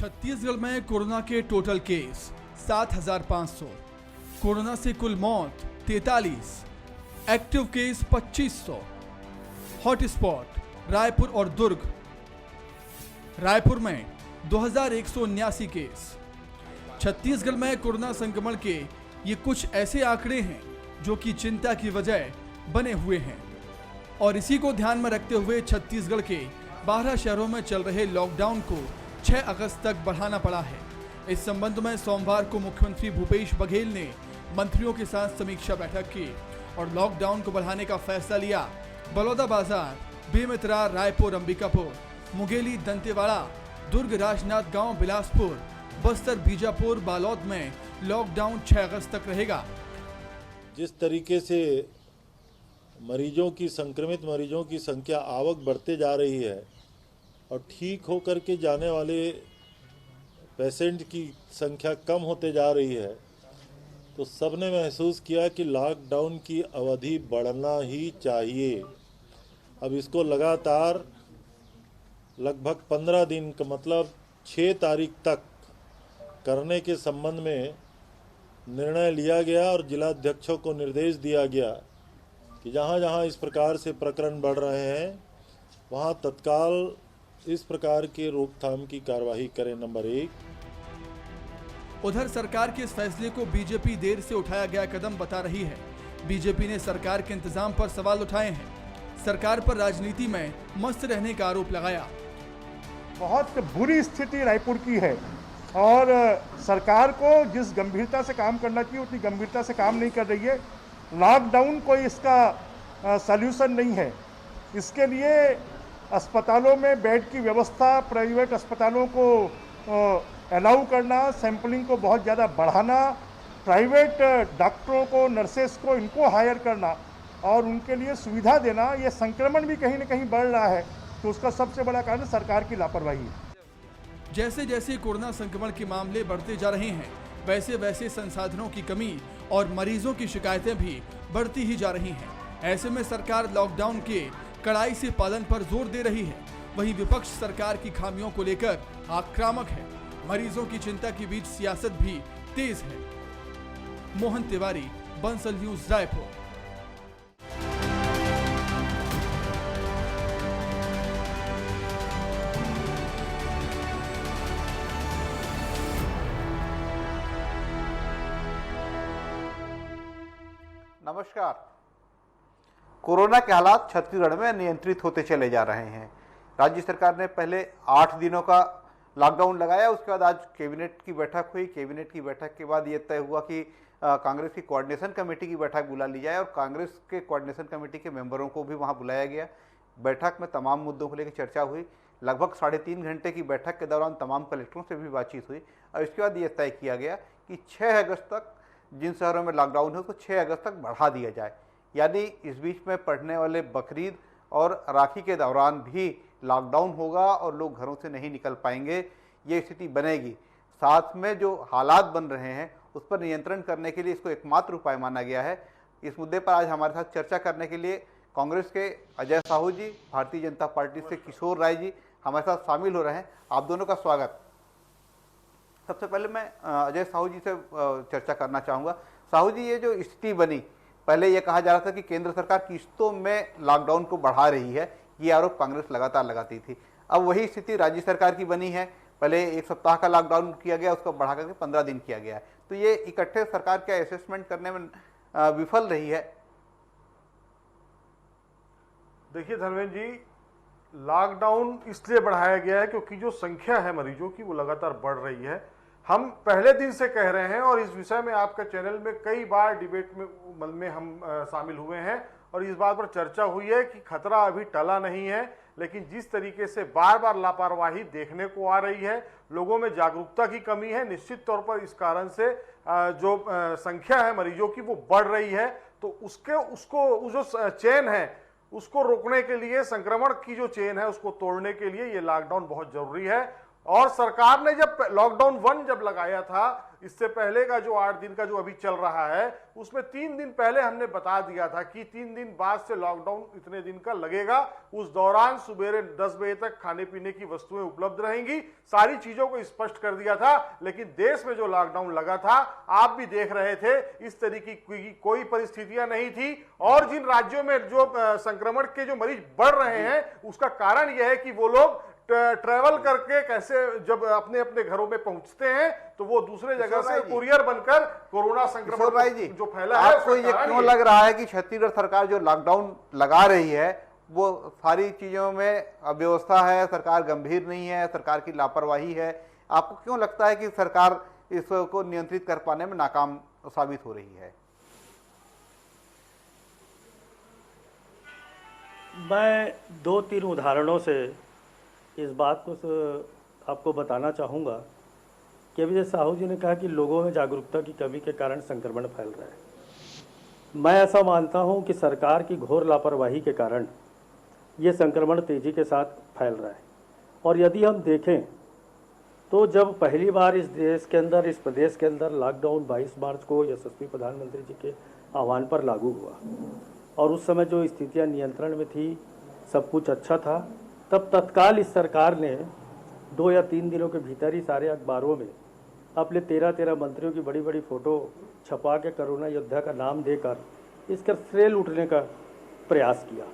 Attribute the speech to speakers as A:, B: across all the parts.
A: छत्तीसगढ़ में कोरोना के total case 7,500, corona से कुल मौत 43, एक्टिव केस 2500, हॉटस्पॉट रायपुर और दुर्ग। रायपुर में 2,179 केस। छत्तीसगढ़ में कोरोना संक्रमण के ये कुछ ऐसे आंकड़े हैं जो कि चिंता की वजह बने हुए हैं और इसी को ध्यान में रखते हुए छत्तीसगढ़ के 12 शहरों में चल रहे लॉकडाउन को 6 अगस्त तक बढ़ाना पड़ा है। इस संबंध में सोमवार को मुख्यमंत्री भूपेश बघेल ने मंत्रियों के साथ समीक्षा बैठक की और लॉकडाउन को बढ़ाने का फैसला लिया। बलौदाबाजार, बेमेतरा, रायपुर, अंबिकापुर, मुंगेली, दंतेवाड़ा, दुर्ग, राजनांदगांव, बिलासपुर, बस्तर, बीजापुर, बालोद में लॉकडाउन 6 अगस्त तक रहेगा।
B: जिस तरीके से संक्रमित मरीजों की संख्या आवक बढ़ते जा रही है और ठीक होकर के जाने वाले पेशेंट की संख्या कम होते जा रही है, तो सबने महसूस किया कि लॉकडाउन की अवधि बढ़ना ही चाहिए। अब इसको लगातार लगभग 15 दिन का मतलब 6 तारीख तक करने के संबंध में निर्णय लिया गया और जिलाध्यक्षों को निर्देश दिया गया कि जहाँ जहाँ इस प्रकार से प्रकरण बढ़ रहे हैं वहाँ तत्काल इस प्रकार के रोकथाम की कार्यवाही करें। नंबर 1।
A: उधर सरकार के इस फैसले को बीजेपी देर से उठाया गया कदम बता रही है। बीजेपी ने सरकार के इंतजाम पर सवाल उठाए हैं, सरकार पर राजनीति में मस्त रहने का आरोप लगाया।
C: बहुत बुरी स्थिति रायपुर की है और सरकार को जिस गंभीरता से काम करना चाहिए उतनी गंभीरता से काम नहीं कर रही है। लॉकडाउन कोई इसका सल्यूशन नहीं है। इसके लिए अस्पतालों में बेड की व्यवस्था, प्राइवेट अस्पतालों को अलाउ करना, सैंपलिंग को बहुत ज़्यादा बढ़ाना, प्राइवेट डॉक्टरों को, नर्सेस को, इनको हायर करना और उनके लिए सुविधा देना, ये संक्रमण भी कहीं ना कहीं बढ़ रहा है, तो उसका सबसे बड़ा कारण सरकार की लापरवाही है।
A: जैसे जैसे कोरोना संक्रमण के मामले बढ़ते जा रहे हैं, वैसे वैसे संसाधनों की कमी और मरीजों की शिकायतें भी बढ़ती ही जा रही हैं। ऐसे में सरकार लॉकडाउन के कड़ाई से पालन पर जोर दे रही है। वहीं विपक्ष सरकार की खामियों को लेकर आक्रामक है। मरीजों की चिंता के बीच सियासत भी तेज है। मोहन तिवारी, बंसल न्यूज, रायपुर।
D: नमस्कार। कोरोना के हालात छत्तीसगढ़ में नियंत्रित होते चले जा रहे हैं। राज्य सरकार ने पहले 8 दिनों का लॉकडाउन लगाया, उसके बाद आज कैबिनेट की बैठक हुई। कैबिनेट की बैठक के बाद ये तय हुआ कि कांग्रेस की कोऑर्डिनेशन कमेटी की बैठक बुला ली जाए और कांग्रेस के कोऑर्डिनेशन कमेटी के मेंबरों को भी वहां बुलाया गया। बैठक में तमाम मुद्दों को लेकर चर्चा हुई। लगभग 3.5 घंटे की बैठक के दौरान तमाम कलेक्टरों से भी बातचीत हुई और इसके बाद ये तय किया गया कि 6 अगस्त तक जिन शहरों में लॉकडाउन है उसको 6 अगस्त तक बढ़ा दिया जाए। यानी इस बीच में पड़ने वाले बकरीद और राखी के दौरान भी लॉकडाउन होगा और लोग घरों से नहीं निकल पाएंगे, ये स्थिति बनेगी। साथ में जो हालात बन रहे हैं उस पर नियंत्रण करने के लिए इसको एकमात्र उपाय माना गया है। इस मुद्दे पर आज हमारे साथ चर्चा करने के लिए कांग्रेस के अजय साहू जी, भारतीय जनता पार्टी से किशोर राय जी हमारे साथ शामिल हो रहे हैं। आप दोनों का स्वागत। सबसे पहले मैं अजय साहू जी से चर्चा करना चाहूँगा। साहू जी, ये जो स्थिति बनी, पहले ये कहा जा रहा था कि केंद्र सरकार किस्तों में लॉकडाउन को बढ़ा रही है, ये आरोप कांग्रेस लगातार लगाती थी। अब वही स्थिति राज्य सरकार की बनी है। पहले 1 सप्ताह का लॉकडाउन किया गया, उसको बढ़ा करके 15 दिन किया गया है। तो ये इकट्ठे सरकार क्या असेसमेंट करने में विफल रही है?
C: देखिए धर्मेंद्र जी, लॉकडाउन इसलिए बढ़ाया गया है क्योंकि जो संख्या है मरीजों की वो लगातार बढ़ रही है। हम पहले दिन से कह रहे हैं और इस विषय में आपका चैनल में कई बार डिबेट में हम शामिल हुए हैं और इस बात पर चर्चा हुई है कि खतरा अभी टला नहीं है, लेकिन जिस तरीके से बार बार लापरवाही देखने को आ रही है, लोगों में जागरूकता की कमी है। निश्चित तौर पर इस कारण से जो संख्या है मरीजों की वो बढ़ रही है। तो उसको जो चेन है उसको रोकने के लिए, संक्रमण की जो चेन है उसको तोड़ने के लिए ये लॉकडाउन बहुत जरूरी है। और सरकार ने जब लॉकडाउन 1 जब लगाया था, इससे पहले का जो 8 दिन का जो अभी चल रहा है उसमें 3 दिन पहले हमने बता दिया था कि 3 दिन बाद से लॉकडाउन इतने दिन का लगेगा। उस दौरान सुबेरे 10 बजे तक खाने पीने की वस्तुएं उपलब्ध रहेंगी, सारी चीजों को स्पष्ट कर दिया था। लेकिन देश में जो लॉकडाउन लगा था आप भी देख रहे थे, इस तरीके की कोई परिस्थितियां नहीं थी। और जिन राज्यों में जो संक्रमण के जो मरीज बढ़ रहे हैं उसका कारण यह है कि वो लोग ट्रैवल करके कैसे जब अपने अपने घरों में पहुंचते हैं तो वो दूसरे जगह से कुरियर बनकर कोरोना संक्रमण जो फैला है।
D: आपको ये क्यों लग रहा है कि छत्तीसगढ़ सरकार जो लॉकडाउन लगा रही है वो सारी चीजों में अव्यवस्था है, सरकार गंभीर नहीं है, सरकार की लापरवाही है? आपको क्यों लगता है कि सरकार इसको नियंत्रित कर पाने में नाकाम साबित हो रही है?
E: मैं 2-3 उदाहरणों से इस बात को आपको बताना चाहूँगा कि अभी जैसे साहू जी ने कहा कि लोगों में जागरूकता की कमी के कारण संक्रमण फैल रहा है। मैं ऐसा मानता हूँ कि सरकार की घोर लापरवाही के कारण ये संक्रमण तेज़ी के साथ फैल रहा है। और यदि हम देखें तो जब पहली बार इस देश के अंदर, इस प्रदेश के अंदर लॉकडाउन 22 मार्च को यशस्वी प्रधानमंत्री जी के आह्वान पर लागू हुआ और उस समय जो स्थितियाँ नियंत्रण में थी, सब कुछ अच्छा था, तब तत्काल इस सरकार ने 2 या 3 दिनों के भीतर ही सारे अखबारों में अपने 13 मंत्रियों की बड़ी बड़ी फ़ोटो छपा के कोरोना योद्धा का नाम देकर इसका श्रेय लूटने का प्रयास किया।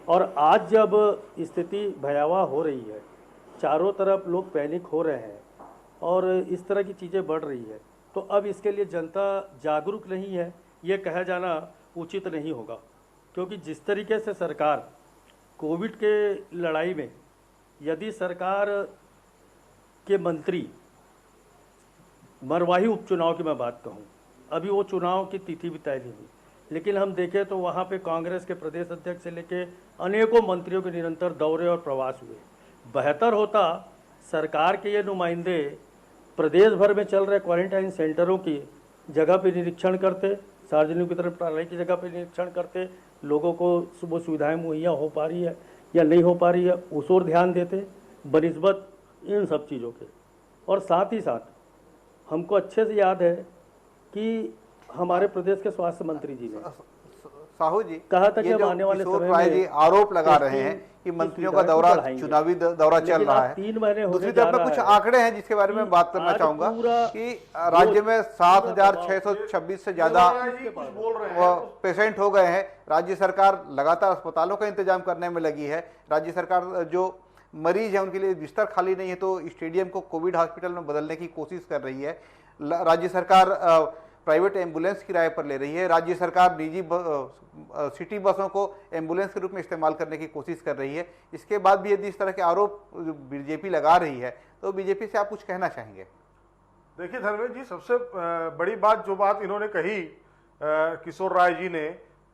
E: और आज जब स्थिति भयावह हो रही है, चारों तरफ लोग पैनिक हो रहे हैं और इस तरह की चीज़ें बढ़ रही है, तो अब इसके लिए जनता जागरूक नहीं है ये कहा जाना उचित नहीं होगा। क्योंकि जिस तरीके से सरकार कोविड के लड़ाई में, यदि सरकार के मंत्री, मरवाही उपचुनाव की मैं बात कहूँ, अभी वो चुनाव की तिथि भी तय नहीं हुई, लेकिन हम देखें तो वहाँ पे कांग्रेस के प्रदेश अध्यक्ष से लेके अनेकों मंत्रियों के निरंतर दौरे और प्रवास हुए। बेहतर होता सरकार के ये नुमाइंदे प्रदेश भर में चल रहे क्वारंटाइन सेंटरों की जगह पे निरीक्षण करते, सार्वजनिक वितरण प्रणाली की जगह पे निरीक्षण करते, लोगों को वो सुविधाएं मुहैया हो पा रही है या नहीं हो पा रही है उस ओर ध्यान देते बनिस्बत इन सब चीज़ों के। और साथ ही साथ हमको अच्छे से याद है कि हमारे प्रदेश के स्वास्थ्य मंत्री जी ने,
D: साहू जी,
E: कहा था कि आने वाले समय में
D: आरोप लगा रहे हैं कि मंत्रियों का दौरा, चुनावी दौरा चल रहा है।
E: 3 महीने
D: दूसरी तरफ में कुछ आंकड़े हैं जिसके बारे में बात करना चाहूंगा कि राज्य में 7,626 से ज्यादा पेशेंट हो गए हैं। राज्य सरकार लगातार अस्पतालों का इंतजाम करने में लगी है। राज्य सरकार जो मरीज है उनके लिए बिस्तर खाली नहीं है तो स्टेडियम को कोविड हॉस्पिटल में बदलने की कोशिश कर रही है। राज्य सरकार प्राइवेट एम्बुलेंस किराए पर ले रही है। राज्य सरकार निजी सिटी बसों को एम्बुलेंस के रूप में इस्तेमाल करने की कोशिश कर रही है। इसके बाद भी यदि इस तरह के आरोप बीजेपी लगा रही है तो बीजेपी से आप कुछ कहना चाहेंगे?
C: देखिए धर्मेंद्र जी, सबसे बड़ी बात जो बात इन्होंने कही किशोर राय जी ने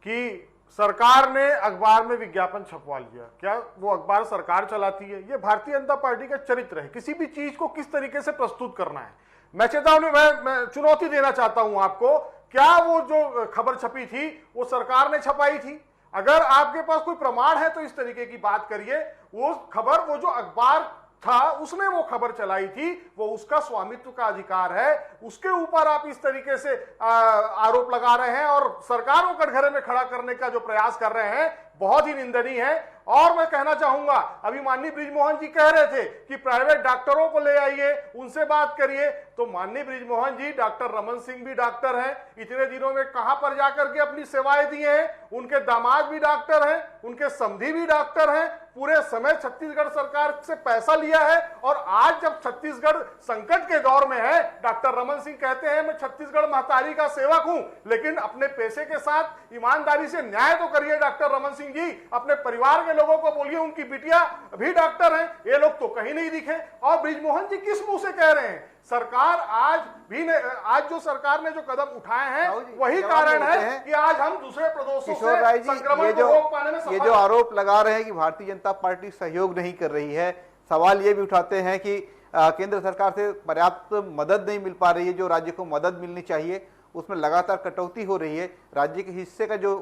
C: कि सरकार ने अखबार में विज्ञापन छपवा लिया, क्या वो अखबार सरकार चलाती है? ये भारतीय जनता पार्टी का चरित्र है, किसी भी चीज को किस तरीके से प्रस्तुत करना है। मैं चेतावनी, मैं चुनौती देना चाहता हूं आपको, क्या वो जो खबर छपी थी वो सरकार ने छपाई थी? अगर आपके पास कोई प्रमाण है तो इस तरीके की बात करिए। वो खबर, वो जो अखबार था उसने वो खबर चलाई थी, वो उसका स्वामित्व का अधिकार है, उसके ऊपर आप इस तरीके से आरोप लगा रहे हैं और सरकार को कटघरे में खड़ा करने का जो प्रयास कर रहे हैं बहुत ही निंदनीय है। और मैं कहना चाहूंगा, अभी माननीय बृजमोहन जी कह रहे थे कि प्राइवेट डॉक्टरों को ले आइए, उनसे बात करिए, तो माननीय बृजमोहन जी, डॉक्टर रमन सिंह भी डॉक्टर हैं, इतने दिनों में कहां पर जाकर के अपनी सेवाएं दी हैं। उनके दामाद भी डॉक्टर हैं, उनके समधी भी डॉक्टर हैं, पूरे समय छत्तीसगढ़ सरकार से पैसा लिया है। और आज जब छत्तीसगढ़ संकट के दौर में है, डॉक्टर रमन सिंह कहते हैं मैं छत्तीसगढ़ महतारी का सेवक हूं, लेकिन अपने पैसे के साथ ईमानदारी से न्याय तो करिए डॉक्टर रमन सिंह जी। अपने परिवार के लोगों को बोलिए, उनकी बिटिया भी डॉक्टर हैं, ये लोग तो कहीं नहीं दिखे। और बृजमोहन जी किस मुंह से कह रहे हैं? सरकार आज जो सरकार ने जो कदम उठाए हैं वही कारण है कि आज हम दूसरे प्रदेशों से संक्रमण को रोक पाने में
D: ये जो आरोप लगा रहे हैं कि भारतीय जनता पार्टी सहयोग नहीं कर रही है, सवाल ये भी उठाते हैं कि केंद्र सरकार से पर्याप्त मदद नहीं मिल पा रही है। जो राज्य को मदद मिलनी चाहिए उसमें लगातार कटौती हो रही है। राज्य के हिस्से का जो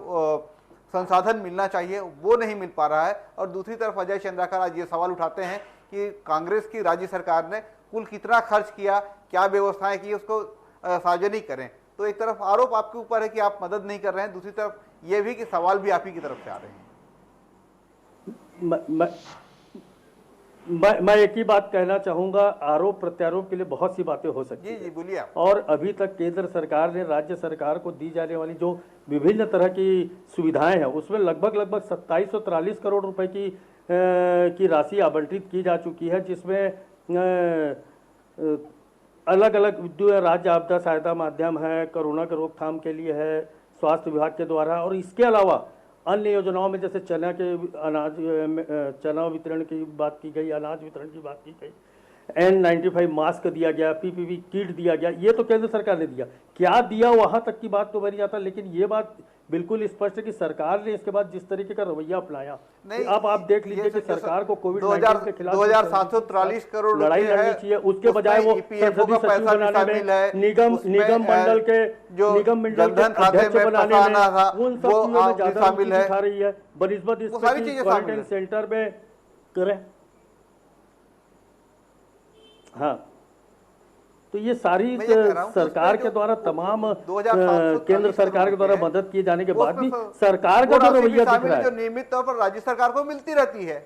D: संसाधन मिलना चाहिए वो नहीं मिल पा रहा है। और दूसरी तरफ अजय चंद्राकर आज ये सवाल उठाते हैं कि कांग्रेस की राज्य सरकार ने कुल कितना खर्च किया, क्या व्यवस्थाएं की, उसको सार्वजनिक करें। तो एक तरफ आरोप आपके ऊपर है कि आप मदद नहीं कर रहे हैं, दूसरी तरफ ये भी कि सवाल भी आप ही की तरफ से आ रहे हैं।
E: मैं एक ही बात कहना चाहूंगा, आरोप प्रत्यारोप के लिए बहुत सी बातें हो सकती
D: जी
E: है।
D: जी बोलिए आप।
E: और अभी तक केंद्र सरकार ने राज्य सरकार को दी जाने वाली जो विभिन्न तरह की सुविधाएं हैं उसमें लगभग 2743 करोड़ रुपए की राशि आवंटित की जा चुकी है, जिसमें अलग अलग राज्य आपदा सहायता माध्यम है, कोरोना के रोकथाम के लिए है स्वास्थ्य विभाग के द्वारा, और इसके अलावा अन्य योजनाओं में जैसे चना वितरण की बात की गई, अनाज वितरण की बात की गई, N95 मास्क दिया गया, PPV किट दिया गया, ये तो केंद्र सरकार ने दिया। क्या दिया वहां तक की बात तो बनी जाता, लेकिन ये बात बिल्कुल स्पष्ट है कि सरकार ने इसके बाद जिस तरीके का रवैया अपनाया,
D: नहीं,
E: अब आप देख लीजिए कि सरकार को कोविड-19 के खिलाफ
D: 2743 करोड़
E: लड़ाई लड़नी चाहिए, उसके बजाय वो संसदीय सचिव बनाने में, निगम मंडल के अध्यक्ष बनाने में, उन सब चीजों में ज्यादा रुचि दिखा रही है। बनिस्बत इस क्वारंटाइन सेंटर में करें। हाँ, तो ये सारी सरकार के द्वारा तमाम केंद्र सरकार के द्वारा मदद किए जाने के बाद भी सरकार का जो रवैया दिख रहा है,
D: जो नियमित तौर पर राज्य सरकार को मिलती रहती है।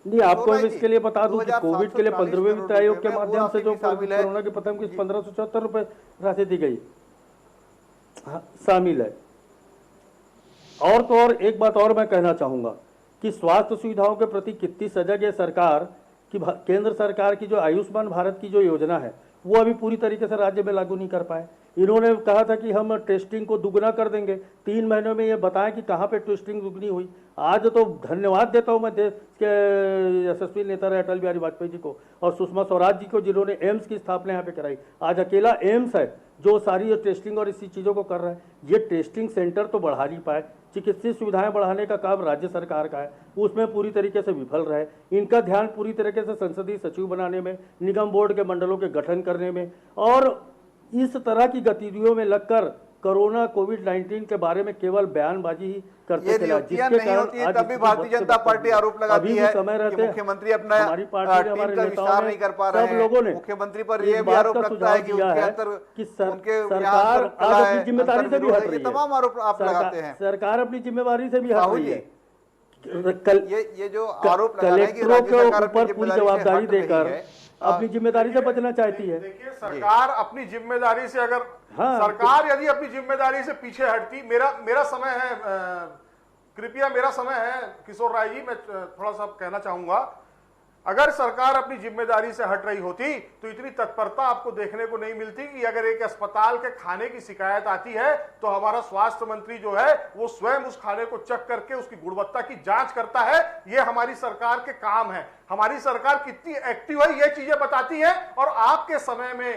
E: नहीं, आपको हम इसके लिए बता दूं कि कोविड के लिए 15वें वित्त आयोग के माध्यम से जो कोरोना के प्रथम किस्त 1574 रुपए राशि दी गई शामिल है। और तो और एक बात और मैं कहना चाहूंगा कि स्वास्थ्य सुविधाओं के प्रति कितनी सजग है सरकार कि केंद्र सरकार की जो आयुष्मान भारत की जो योजना है वो अभी पूरी तरीके से राज्य में लागू नहीं कर पाए। इन्होंने कहा था कि हम टेस्टिंग को दुगना कर देंगे, 3 महीनों में ये बताएं कि कहाँ पे टेस्टिंग दुगनी हुई। आज तो धन्यवाद देता हूँ मैं देश के यशस्वी नेता रहे अटल बिहारी वाजपेयी जी को और सुषमा स्वराज जी को, जिन्होंने एम्स की स्थापना यहाँ पे कराई। आज अकेला एम्स है जो सारी टेस्टिंग और इसी चीज़ों को कर रहा है। ये टेस्टिंग सेंटर तो बढ़ा नहीं पाए, चिकित्सीय सुविधाएं बढ़ाने का काम राज्य सरकार का है, उसमें पूरी तरीके से विफल रहे। इनका ध्यान पूरी तरीके से संसदीय सचिव बनाने में, निगम बोर्ड के मंडलों के गठन करने में और इस तरह की गतिविधियों में लगकर कोरोना कोविड-19 के बारे में केवल बयानबाजी ही करते चला, जिसके कारण आज
D: तभी भारतीय जनता पार्टी आरोप लगाती है कि मुख्यमंत्री अपना
E: हमारी पार्टी
D: टीम का विस्तार नहीं कर पा रहे हैं।
E: लोगों ने
D: मुख्यमंत्री पर यह भी आरोप लगता है कि उनके अंदर
E: कि सरकार आज अपनी जिम्मेदारी से भी हट रही है।
D: तमाम आरोप आप लगाते हैं।
E: सरकार अपनी जिम्मेदारी से भी हट रही है।
D: ये जो आरोप लगा रहे हैं कि राज्य सरकार
E: ऊपर पूरी जवाबदारी देकर अपनी जिम्मेदारी से बचना चाहती है।
C: देखिए, सरकार अपनी जिम्मेदारी से अगर सरकार यदि अपनी जिम्मेदारी से पीछे हटती, मेरा समय है, कृपया मेरा समय है किशोर राय जी, मैं थोड़ा सा कहना चाहूंगा। अगर सरकार अपनी जिम्मेदारी से हट रही होती तो इतनी तत्परता आपको देखने को नहीं मिलती कि अगर एक अस्पताल के खाने की शिकायत आती है तो हमारा स्वास्थ्य मंत्री जो है वो स्वयं उस खाने को चेक करके उसकी गुणवत्ता की जांच करता है। ये हमारी सरकार के काम है। हमारी सरकार कितनी एक्टिव है ये चीजें बताती है। और आपके समय में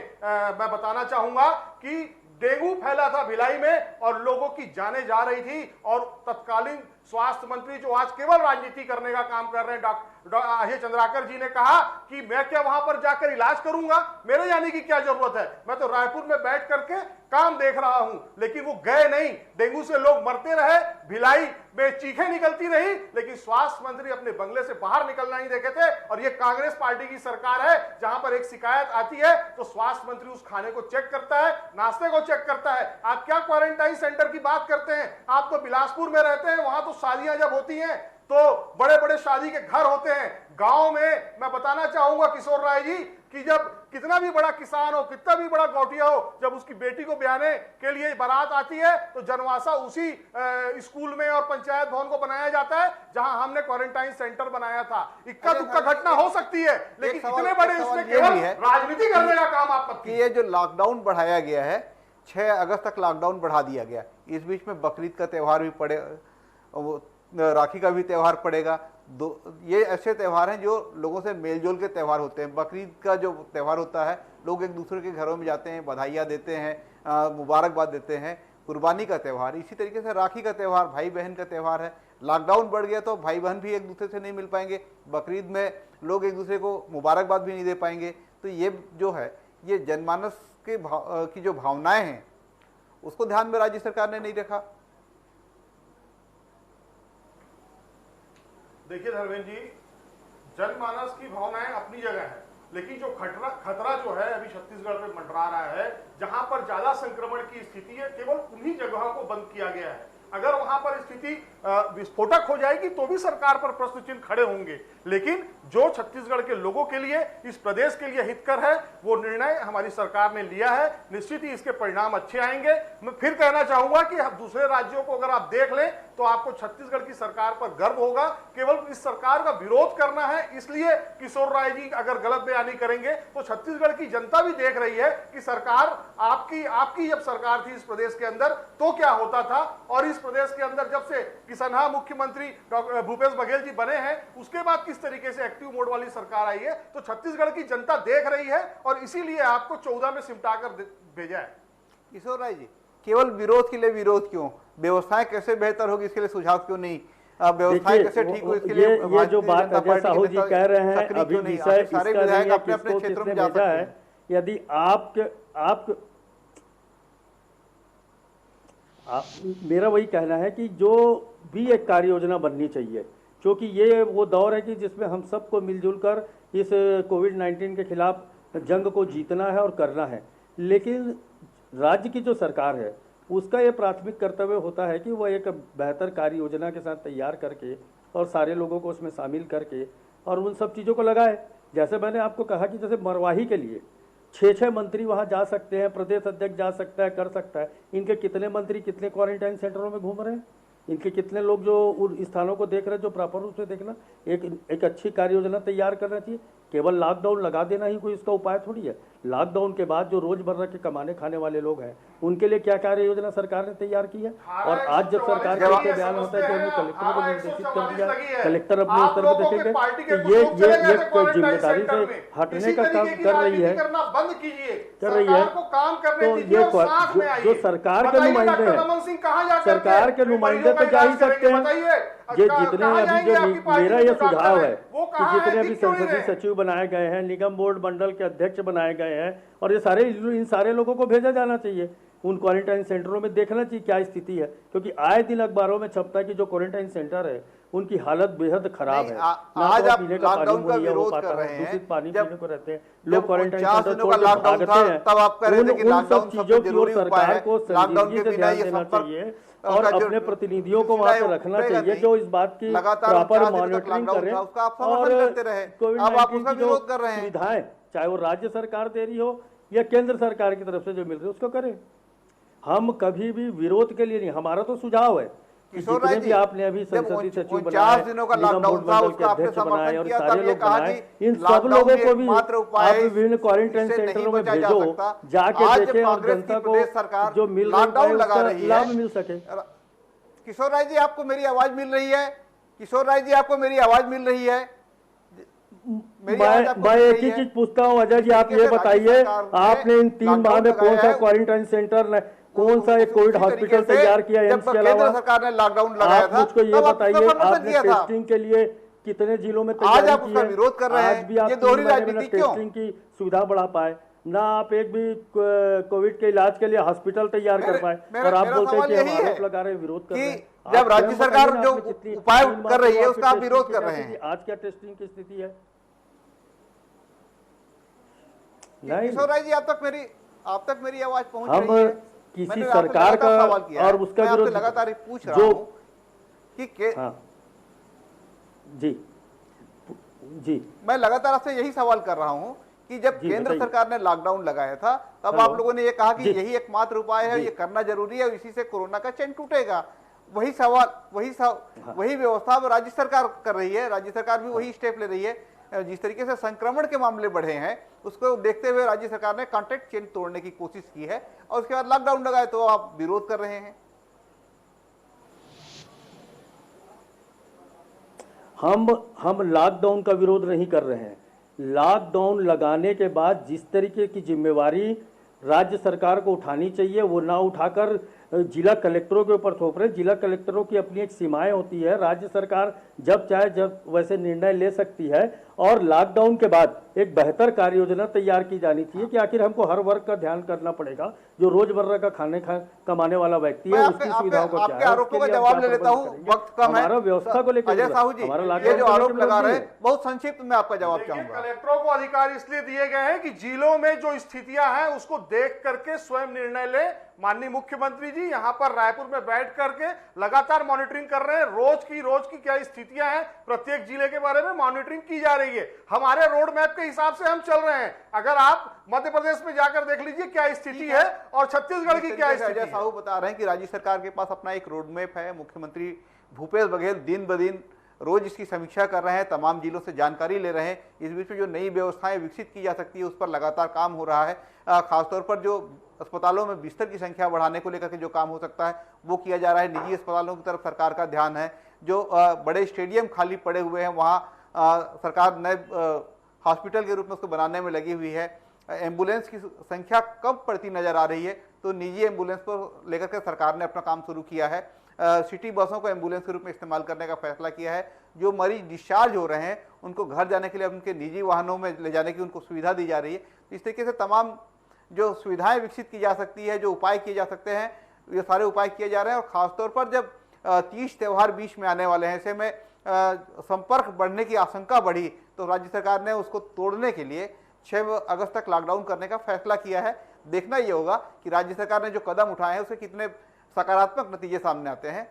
C: मैं बताना चाहूंगा कि डेंगू फैला था भिलाई में और लोगों की जानें जा रही थी और तत्कालीन स्वास्थ्य मंत्री जो आज केवल राजनीति करने का काम कर रहे हैं अजय चंद्राकर जी ने कहा कि मैं क्या वहां पर जाकर इलाज करूंगा, मेरे जाने की क्या जरूरत है, मैं तो रायपुर में बैठ करके काम देख रहा हूं। लेकिन वो गए नहीं, डेंगू से लोग मरते रहे, भिलाई में चीखें निकलती रही, लेकिन स्वास्थ्य मंत्री अपने बंगले से बाहर निकलना नहीं देखे थे। और ये कांग्रेस पार्टी की सरकार है जहां पर एक शिकायत आती है तो स्वास्थ्य मंत्री उस खाने को चेक करता है, नाश्ते को चेक करता है। आप क्या क्वारंटाइन सेंटर की बात करते हैं? आप तो बिलासपुर में रहते हैं, वहां तो शादियां जब होती हैं तो बड़े बड़े शादी के घर होते हैं। गांव में मैं बताना चाहूंगा किशोर राय जी कि जब कितना भी बड़ा किसान हो, कितना भी बड़ा गौटिया हो, जब उसकी बेटी को ब्याहने के लिए बारात आती है तो जनवासा उसी स्कूल में और पंचायत भवन को बनाया जाता है जहां हमने क्वारंटाइन सेंटर बनाया था। इक्का दुक्का घटना हो सकती है, लेकिन इतने बड़े उसमें केवल राजनीति करने का काम आप
D: कि ये जो लॉकडाउन बढ़ाया गया है, 6 अगस्त तक लॉकडाउन बढ़ा दिया गया। इस बीच में बकरीद का त्यौहार भी पड़े, राखी का भी त्यौहार पड़ेगा। ये ऐसे त्यौहार हैं जो लोगों से मेलजोल के त्यौहार होते हैं। बकरीद का जो त्यौहार होता है, लोग एक दूसरे के घरों में जाते हैं, बधाइयाँ देते हैं, मुबारकबाद देते हैं। कुर्बानी का त्यौहार, इसी तरीके से राखी का त्यौहार भाई बहन का त्यौहार है। लॉकडाउन बढ़ गया तो भाई बहन भी एक दूसरे से नहीं मिल पाएंगे, बकरीद में लोग एक दूसरे को मुबारकबाद भी नहीं दे पाएंगे। तो ये जो है, ये जनमानस के की जो भावनाएं हैं उसको ध्यान में राज्य सरकार ने नहीं रखा।
C: देखिए धर्मेंद्र जी, जनमानस की भावनाएं अपनी जगह है, लेकिन जो खतरा जो है अभी छत्तीसगढ़ में मंडरा रहा है, जहां पर ज्यादा संक्रमण की स्थिति है, केवल उन्हीं जगहों को बंद किया गया है। अगर वहां पर स्थिति विस्फोटक हो जाएगी तो भी सरकार पर प्रश्न चिन्ह खड़े होंगे, लेकिन जो छत्तीसगढ़ के लोगों के लिए, इस प्रदेश के लिए हितकर है, वो निर्णय हमारी सरकार ने लिया है। निश्चित ही इसके परिणाम अच्छे आएंगे। मैं फिर कहना चाहूंगा कि दूसरे राज्यों को अगर आप देख लें तो आपको छत्तीसगढ़ की सरकार पर गर्व होगा। केवल इस सरकार का विरोध करना है, इसलिए किशोर राय जी अगर गलत बयानी करेंगे तो छत्तीसगढ़ की जनता भी देख रही है कि सरकार आपकी जब सरकार थी इस प्रदेश के अंदर तो क्या होता था, और इस प्रदेश के अंदर जब से किसनहा मुख्यमंत्री डॉक्टर भूपेश बघेल जी बने हैं उसके बाद किस तरीके से एक्टिव मोड वाली सरकार आई है, तो छत्तीसगढ़ की जनता देख रही है और इसीलिए आपको 14 में सिमटाकर भेजा है।
D: किशोर राय जी, केवल विरोध के लिए विरोध क्यों? व्यवस्थाएं कैसे बेहतर होगी इसके लिए सुझाव क्यों नहीं? व्यवस्थाएं कैसे ठीक हो इसके लिए
E: ये जो बात अजय साहू जी कह रहे हैं अभी विषय इसका नहीं है
D: अपने अपने क्षेत्रों में भेजा है।
E: यदि मेरा वही कहना है कि जो भी एक कार्य योजना बननी चाहिए, क्योंकि ये वो दौर है कि जिसमें हम सबको मिलजुल कर इस कोविड-19 के खिलाफ जंग को जीतना है और करना है। लेकिन राज्य की जो सरकार है उसका ये प्राथमिक कर्तव्य होता है कि वह एक बेहतर कार्य योजना के साथ तैयार करके और सारे लोगों को उसमें शामिल करके और उन सब चीज़ों को लगाए। जैसे मैंने आपको कहा कि जैसे मरवाही के लिए 6 मंत्री वहाँ जा सकते हैं, प्रदेश अध्यक्ष जा सकता है, कर सकता है। इनके कितने मंत्री कितने क्वारंटाइन सेंटरों में घूम रहे हैं, इनके कितने लोग जो उन स्थानों को देख रहे हैं जो प्रॉपर रूप से देखना। एक अच्छी कार्य योजना तैयार करना चाहिए। केवल लॉकडाउन लगा देना ही कोई इसका उपाय थोड़ी है। लॉकडाउन के बाद जो रोजमर्रा के कमाने खाने वाले लोग हैं उनके लिए क्या कार्य योजना सरकार ने तैयार की है। और आज जब सरकार का बयान होता है कि हमने कलेक्टर को निर्देशित कर दिया, कलेक्टर अपने स्तर पर देखेंगे कि ये जिम्मेदारी से हटने का काम कर रही है तो ये जो सरकार के नुमाइंदे हैं, सरकार के नुमाइंदे तो जा ही सकते हैं। ये जितने अभी जो मेरा ये सुझाव है कि जितने अभी संसदीय सचिव बनाए गए हैं, निगम बोर्ड मंडल के अध्यक्ष बनाए गए हैं, और ये इन सारे लोगों को भेजा जाना चाहिए उन क्वारंटाइन सेंटरों में, देखना चाहिए क्या स्थिति है। क्योंकि आए दिन अखबारों में छपता है कि जो क्वारंटाइन सेंटर है उनकी हालत बेहद खराब है।
D: आज आप लॉकडाउन का विरोध कर रहे हैं,
E: दूषित पानी पीने को रहते हैं
D: लोग,
E: क्वारंटाइन सेंटर छोड़ के भागते हैं।
D: तब आप कह रहे थे कि
E: लॉकडाउन चीजों की ओर सरकार को संजीदगी से ध्यान देना चाहिए और अपने प्रतिनिधियों को वहां पर रखना चाहिए जो इस बात की प्रॉपर मॉनिटरिंग करें। और कोविड-19 की जो सुविधाएं चाहे वो राज्य सरकार दे रही हो या केंद्र सरकार की तरफ से जो मिल रही है उसको करें। हम कभी भी विरोध के लिए नहीं, हमारा तो सुझाव है कि जितने भी आपने अभी संसदीय सचिव बनाए, निगम बोर्ड मंडल के अध्यक्ष बनाए और सारे लोग बनाए, इन सब लोगों को भी आप विभिन्न क्वारंटाइन सेंटरों में भेजो, जाके देखें और जनता को जो मिल रहा है उसका लाभ मिल सके।
D: किशोर राय जी, आपको मेरी आवाज मिल रही है? किशोर राय जी, आपको मेरी आवाज मिल रही है?
E: मैं एक ही चीज पूछता हूँ अजय जी, आप ये बताइए आपने इन 3 माह में कौन सा क्वारंटाइन सेंटर, कौन सा एक कोविड हॉस्पिटल तैयार किया एम्स के अलावा?
D: सरकार ने लॉकडाउन लगाया था,
E: मुझको ये बताइए आपने टेस्टिंग के लिए कितने जिलों में तैयारी की है?
D: आज आप उसका विरोध कर रहे हैं, ये दोहरी राजनीति क्यों?
E: टेस्टिंग की सुविधा बढ़ा पाए ना, आप एक भी कोविड के इलाज के लिए हॉस्पिटल तैयार कर पाए और आप बोलते हैं कि हम आरोप लगा रहे हैं, विरोध कर रहे हैं।
D: जब राज्य सरकार जो उपाय कर रही है उसका आप विरोध कर रहे हैं।
E: आज क्या टेस्टिंग की स्थिति है?
D: किशोर राय जी, आप तक मेरी आवाज पहुंच रही है?
E: किसी सरकार का और उसका विरोध
D: लगातार पूछ रहा हूं कि
E: जी
D: मैं लगातार आपसे यही सवाल कर रहा हूं कि जब केंद्र सरकार ने लॉकडाउन लगाया था तब आप लोगों ने ये कहा कि यही एकमात्र उपाय है, ये करना जरूरी है, इसी से कोरोना का चैन टूटेगा। वही सवाल वही व्यवस्था राज्य सरकार कर रही है, राज्य सरकार भी वही स्टेप ले रही है। जिस तरीके से संक्रमण के मामले बढ़े हैं उसको देखते हुए राज्य सरकार ने कॉन्टैक्ट चेन तोड़ने की कोशिश की है और उसके बाद लॉकडाउन लगाए तो आप विरोध कर रहे हैं।
E: हम लॉकडाउन का विरोध नहीं कर रहे हैं। लॉकडाउन लगाने के बाद जिस तरीके की जिम्मेवारी राज्य सरकार को उठानी चाहिए वो ना उठाकर जिला कलेक्टरों के ऊपर थोप रहे। जिला कलेक्टरों की अपनी एक सीमाएं होती है, राज्य सरकार जब चाहे जब वैसे निर्णय ले सकती है। और लॉकडाउन के बाद एक बेहतर कार्य योजना तैयार की जानी चाहिए कि आखिर हमको हर वर्ग का ध्यान करना पड़ेगा। जो रोजमर्रा का कमाने वाला व्यक्ति है उसकी सुविधाओं को
D: आपके आरोपों का जवाब ले लेता हूँ, वक्त कम है।
E: हमारा व्यवस्था को लेकर
D: अजय साहू जी, ये जो आरोप लगा रहे हैं बहुत संक्षिप्त में आपका जवाब
C: देखिए,
D: चाहूंगा।
C: कलेक्टरों को अधिकार इसलिए दिए गए हैं कि जिलों में जो स्थितियां हैं उसको देख करके स्वयं निर्णय ले। माननीय मुख्यमंत्री जी यहां पर रायपुर में बैठ करके लगातार मॉनिटरिंग कर रहे हैं। रोज की क्या स्थितियां हैं प्रत्येक जिले के बारे में मॉनिटरिंग की जा रही है। हमारे रोड मैप के हिसाब से हम चल रहे हैं। अगर आप मध्य प्रदेश में जाकर देख लीजिए क्या स्थिति है और छत्तीसगढ़ की क्या स्थिति
D: अजय
C: है।
D: साहू बता रहे हैं कि राज्य सरकार के पास अपना एक रोड मैप है। मुख्यमंत्री भूपेश बघेल दिन ब दिन रोज इसकी समीक्षा कर रहे हैं, तमाम जिलों से जानकारी ले रहे हैं। इस बीच में जो नई व्यवस्थाएं विकसित की जा सकती है उस पर लगातार काम हो रहा है। खासतौर पर जो अस्पतालों में बिस्तर की संख्या बढ़ाने को लेकर के जो काम हो सकता है वो किया जा रहा है। निजी अस्पतालों की तरफ सरकार का ध्यान है। जो बड़े स्टेडियम खाली पड़े हुए हैं वहाँ सरकार नए हॉस्पिटल के रूप में उसको बनाने में लगी हुई है। एम्बुलेंस की संख्या कम पड़ती नजर आ रही है, तो निजी एम्बुलेंस को लेकर के सरकार ने अपना काम शुरू किया है। सिटी बसों को एम्बुलेंस के रूप में इस्तेमाल करने का फैसला किया है। जो मरीज डिस्चार्ज हो रहे हैं उनको घर जाने के लिए उनके निजी वाहनों में ले जाने की उनको सुविधा दी जा रही है। तो इस तरीके से तमाम जो सुविधाएं विकसित की जा सकती है, जो उपाय किए जा सकते हैं, ये सारे उपाय किए जा रहे हैं। और खासतौर पर जब तीज त्यौहार बीच में आने वाले हैं, ऐसे में संपर्क बढ़ने की आशंका बढ़ी तो राज्य सरकार ने उसको तोड़ने के लिए 6 अगस्त तक लॉकडाउन करने का फैसला किया है। देखना ये होगा कि राज्य सरकार ने जो कदम उठाए हैं उसके कितने सकारात्मक नतीजे सामने आते हैं।